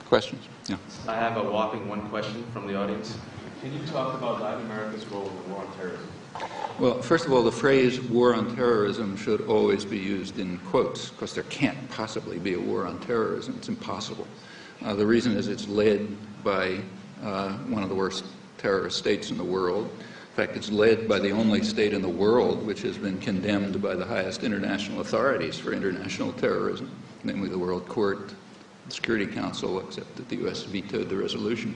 Questions? Yeah. I have a whopping one question from the audience. Can you talk about Latin America's role in the war on terrorism? Well, first of all, the phrase war on terrorism should always be used in quotes, because there can't possibly be a war on terrorism. It's impossible. The reason is it's led by one of the worst terrorist states in the world. In fact, it's led by the only state in the world which has been condemned by the highest international authorities for international terrorism, namely the World Court, the Security Council, except that the U.S. vetoed the resolution.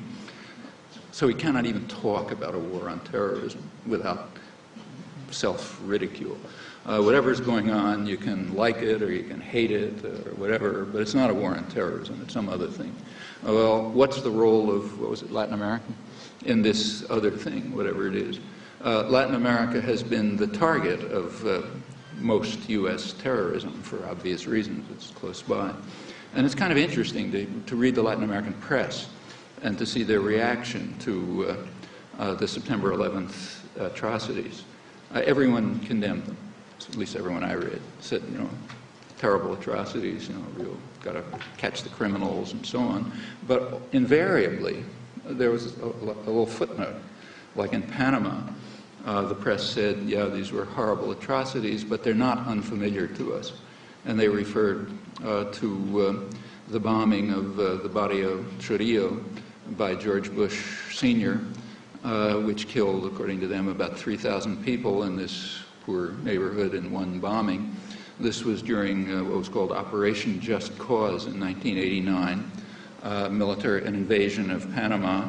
So we cannot even talk about a war on terrorism without self-ridicule. Whatever's going on, you can like it or you can hate it or whatever, but it's not a war on terrorism. It's some other thing. Well, what's the role of, what was it, Latin America? In this other thing, whatever it is. Latin America has been the target of most U.S. terrorism for obvious reasons. It's close by. And it's kind of interesting to read the Latin American press and to see their reaction to the September 11th atrocities. Everyone condemned them, at least everyone I read, said, you know, terrible atrocities, you know, we've got to catch the criminals and so on. But invariably, there was a little footnote, like in Panama, the press said, yeah, these were horrible atrocities, but they're not unfamiliar to us. And they referred to the bombing of the Barrio Chorrillo by George Bush Sr., which killed, according to them, about 3,000 people in this poor neighborhood in one bombing. This was during what was called Operation Just Cause in 1989, an invasion of Panama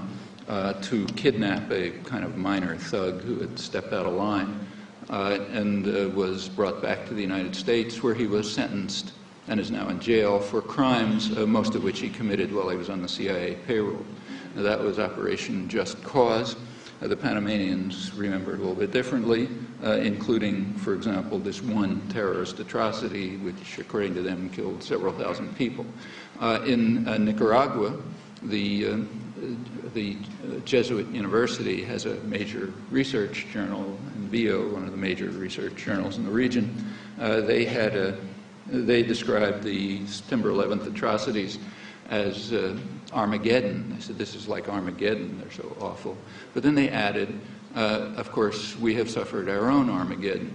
to kidnap a kind of minor thug who had stepped out of line and was brought back to the United States, where he was sentenced and is now in jail for crimes, most of which he committed while he was on the CIA payroll. Now, that was Operation Just Cause. The Panamanians remember it a little bit differently, including, for example, this one terrorist atrocity, which, according to them, killed several thousand people. In Nicaragua, the Jesuit University has a major research journal, in BIO, one of the major research journals in the region. They described the September 11th atrocities as Armageddon. They said, this is like Armageddon, they're so awful. But then they added, of course, we have suffered our own Armageddon,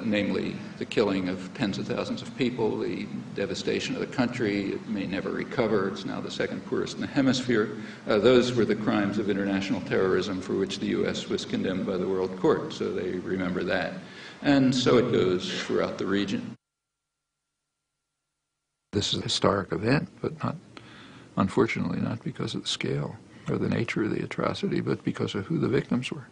namely the killing of tens of thousands of people, the devastation of the country. It may never recover. It's now the second poorest in the hemisphere. Those were the crimes of international terrorism for which the U.S. was condemned by the World Court, so they remember that. And so it goes throughout the region. This is a historic event, but not, unfortunately, not because of the scale or the nature of the atrocity, but because of who the victims were.